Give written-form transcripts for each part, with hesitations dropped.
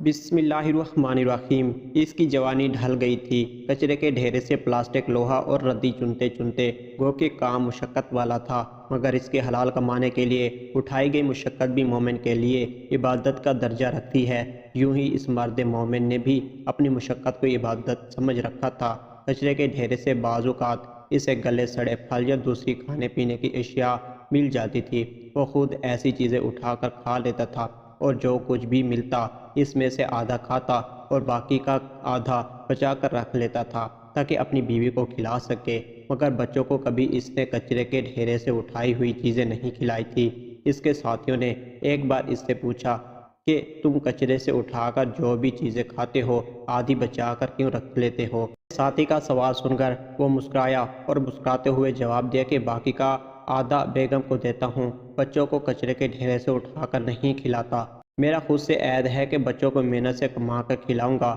بسم اللہ الرحمن الرحیم۔ اس کی جوانی ڈھل گئی تھی۔ کچرے کے ڈھیرے سے پلاسٹک، لوہا اور ردی چنتے چنتے گو کہ کام مشقت والا تھا، مگر اس کے حلال کمانے کے لیے اٹھائی گئی مشقت بھی مومن کے لیے عبادت کا درجہ رکھتی ہے۔ یوں ہی اس مرد مومن نے بھی اپنی مشقت کو عبادت سمجھ رکھا تھا۔ کچرے کے ڈھیرے سے بعض اوقات اسے گلے سڑے پھل یا دوسری کھانے پینے کی اشیاء مل جاتی تھی۔ وہ خود ایسی چیزیں اٹھا کر کھا لیتا تھا اور جو کچھ بھی ملتا اس میں سے آدھا کھاتا اور باقی کا آدھا بچا کر رکھ لیتا تھا تاکہ اپنی بیوی کو کھلا سکے، مگر بچوں کو کبھی اس نے کچرے کے ڈھیرے سے اٹھائی ہوئی چیزیں نہیں کھلائی تھی۔ اس کے ساتھیوں نے ایک بار اس سے پوچھا کہ تم کچرے سے اٹھا کر جو بھی چیزیں کھاتے ہو آدھی بچا کر کیوں رکھ لیتے ہو؟ ساتھی کا سوال سن کر وہ مسکرایا اور مسکراتے ہوئے جواب دیا کہ باقی کا آدھا بیگم کو دیتا ہوں، بچوں کو کچرے کے ڈھیرے سے اٹھا کر نہیں کھلاتا۔ میرا خود سے عہد ہے کہ بچوں کو محنت سے کما کر کھلاؤں گا،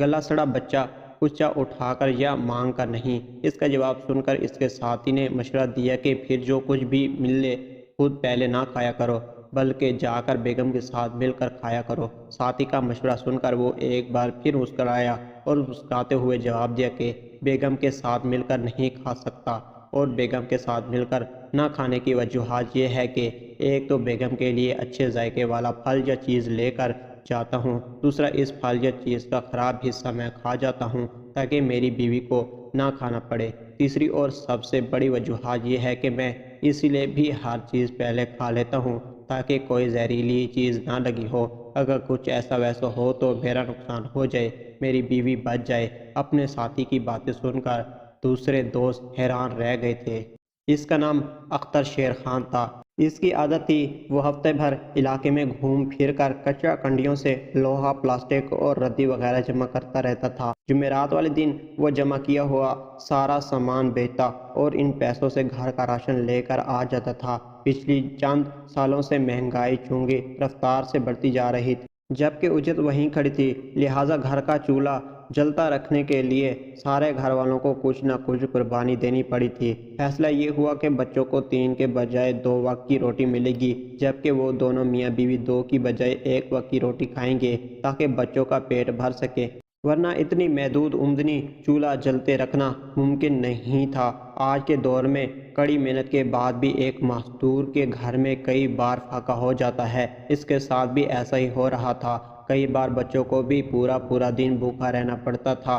گلا سڑا بچہ کچا اٹھا کر یا مانگ کر نہیں۔ اس کا جواب سن کر اس کے ساتھی نے مشورہ دیا کہ پھر جو کچھ بھی ملے خود پہلے نہ کھایا کرو، بلکہ جا کر بیگم کے ساتھ مل کر کھایا کرو۔ ساتھی کا مشورہ سن کر وہ ایک بار پھر مسکرایا اور مسکراتے ہوئے جواب دیا کہ بیگم کے ساتھ مل کر نہیں کھا سکتا، اور بیگم کے ساتھ مل کر نہ کھانے کی وجوہات یہ ہے کہ ایک تو بیگم کے لیے اچھے ذائقے والا پھل یا چیز لے کر جاتا ہوں، دوسرا اس پھل یا چیز کا خراب حصہ میں کھا جاتا ہوں تاکہ میری بیوی کو نہ کھانا پڑے، تیسری اور سب سے بڑی وجوہات یہ ہے کہ میں اس لیے بھی ہر چیز پہلے کھا لیتا ہوں تاکہ کوئی زہریلی چیز نہ لگی ہو، اگر کچھ ایسا ویسا ہو تو میرا نقصان ہو جائے، میری بیوی بچ جائے۔ اپنے ساتھی کی باتیں سن کر دوسرے دوست حیران رہ گئے تھے۔ اس کا نام اختر شیر خان تھا۔ اس کی عادت تھی وہ ہفتے بھر علاقے میں گھوم پھر کر کچرا کنڈیوں سے لوہا، پلاسٹک اور ردی وغیرہ جمع کرتا رہتا تھا۔ جمعرات والے دن وہ جمع کیا ہوا سارا سامان بیچتا اور ان پیسوں سے گھر کا راشن لے کر آ جاتا تھا۔ پچھلی چند سالوں سے مہنگائی چونکہ رفتار سے بڑھتی جا رہی تھی، جبکہ اجرت وہیں کھڑی تھی، لہٰذا گھر کا چولہا جلتا رکھنے کے لیے سارے گھر والوں کو کچھ نہ کچھ قربانی دینی پڑی تھی۔ فیصلہ یہ ہوا کہ بچوں کو 3 کے بجائے 2 وقت کی روٹی ملے گی، جبکہ وہ دونوں میاں بیوی 2 کی بجائے 1 وقت کی روٹی کھائیں گے تاکہ بچوں کا پیٹ بھر سکے، ورنہ اتنی محدود آمدنی چولہا جلتے رکھنا ممکن نہیں تھا۔ آج کے دور میں کڑی محنت کے بعد بھی ایک مزدور کے گھر میں کئی بار فاقہ ہو جاتا ہے۔ اس کے ساتھ بھی ایسا ہی ہو رہا تھا۔ کئی بار بچوں کو بھی پورا دن بھوکا رہنا پڑتا تھا،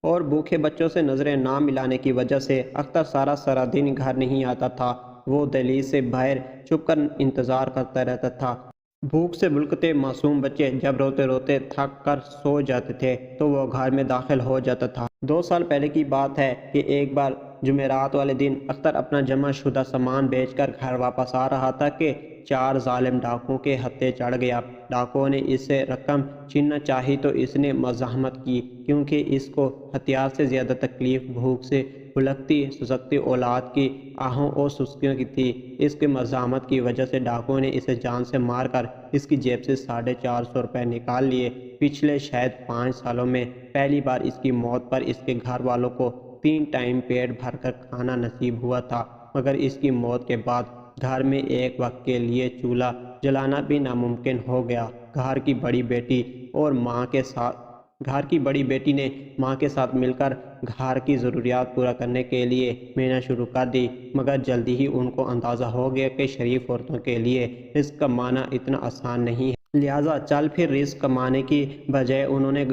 اور بھوکے بچوں سے نظریں نہ ملانے کی وجہ سے اختر سارا دن گھر نہیں آتا تھا۔ وہ دہلیز سے باہر چھپ کر انتظار کرتا رہتا تھا۔ بھوک سے بلکتے معصوم بچے جب روتے روتے تھک کر سو جاتے تھے تو وہ گھر میں داخل ہو جاتا تھا۔ 2 سال پہلے کی بات ہے کہ ایک بار جمعرات والے دن اختر اپنا جمع شدہ سامان بیچ کر گھر واپس آ رہا تھا کہ 4 ظالم ڈاکوؤں کے ہتھے چڑھ گیا۔ ڈاکوؤں نے اس سے رقم چھیننا چاہی تو اس نے مزاحمت کی، کیونکہ اس کو ہتھیار سے زیادہ تکلیف بھوک سے بھلکتی سسکتی اولاد کی آہوں اور سسکیوں کی تھی۔ اس کے مزاحمت کی وجہ سے ڈاکوؤں نے اسے جان سے مار کر اس کی جیب سے 450 روپے نکال لیے۔ پچھلے شاید 5 سالوں میں پہلی بار اس کی موت پر اس کے گھر والوں کو 3 ٹائم پیٹ بھر کر کھانا نصیب ہوا تھا، مگر اس کی موت کے بعد گھر میں ایک وقت کے لیے چولہا جلانا بھی ناممکن ہو گیا۔ گھر کی بڑی بیٹی نے ماں کے ساتھ مل کر گھر کی ضروریات پورا کرنے کے لیے محنت شروع کر دی، مگر جلدی ہی ان کو اندازہ ہو گیا کہ شریف عورتوں کے لیے رزق کمانا اتنا آسان نہیں ہے، لہٰذا چل پھر رزق کمانے کی بجائے انہوں نے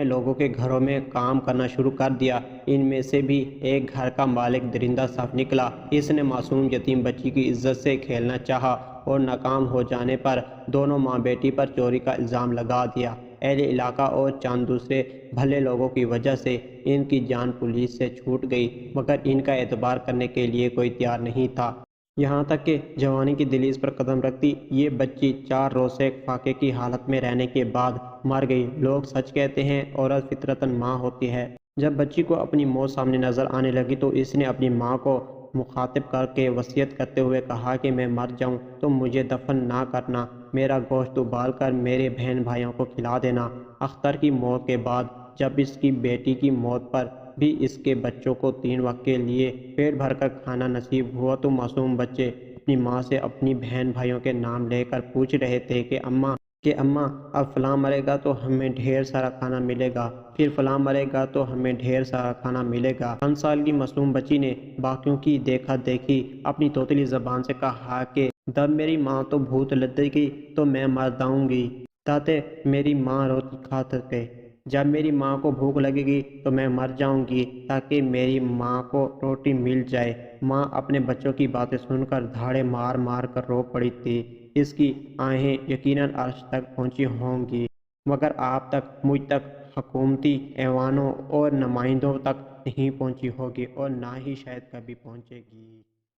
لوگوں کے گھروں میں کام کرنا شروع کر دیا۔ ان میں سے بھی ایک گھر کا مالک درندہ صف نکلا۔ اس نے معصوم یتیم بچی کی عزت سے کھیلنا چاہا اور ناکام ہو جانے پر دونوں ماں بیٹی پر چوری کا الزام لگا دیا۔ اہل علاقہ اور چند دوسرے بھلے لوگوں کی وجہ سے ان کی جان پولیس سے چھوٹ گئی، مگر ان کا اعتبار کرنے کے لیے کوئی تیار نہیں تھا۔ یہاں تک کہ جوانی کی دہلیز پر قدم رکھتی یہ بچی 4 روز سے فاقے کی حالت میں رہنے کے بعد مر گئی۔ لوگ سچ کہتے ہیں عورت فطرتاً ماں ہوتی ہے۔ جب بچی کو اپنی موت سامنے نظر آنے لگی تو اس نے اپنی ماں کو مخاطب کر کے وصیت کرتے ہوئے کہا کہ میں مر جاؤں تو مجھے دفن نہ کرنا، میرا گوشت ابال کر میرے بہن بھائیوں کو کھلا دینا۔ اختر کی موت کے بعد جب اس کی بیٹی کی موت پر بھی اس کے بچوں کو 3 وقت کے لیے پیٹ بھر کر کھانا نصیب ہوا تو معصوم بچے اپنی ماں سے اپنی بہن بھائیوں کے نام لے کر پوچھ رہے تھے کہ اماں اب فلاں مرے گا تو ہمیں ڈھیر سارا کھانا ملے گا، پھر فلاں مرے گا تو ہمیں ڈھیر سارا کھانا ملے گا۔ 5 سال کی معصوم بچی نے باقیوں کی دیکھا دیکھی اپنی توتلی زبان سے کہا کہ جب میری ماں تو بھوت لدے گی تو میں مر جاؤں گی تاکہ میری ماں روٹی کھا سکے۔ جب میری ماں کو بھوک لگے گی تو میں مر جاؤں گی تاکہ میری ماں کو روٹی مل جائے۔ ماں اپنے بچوں کی باتیں سن کر دھاڑے مار مار کر رو پڑی تھی۔ اس کی آہیں یقیناً عرش تک پہنچی ہوں گی، مگر آپ تک، مجھ تک، حکومتی ایوانوں اور نمائندوں تک نہیں پہنچی ہوگی اور نہ ہی شاید کبھی پہنچے گی۔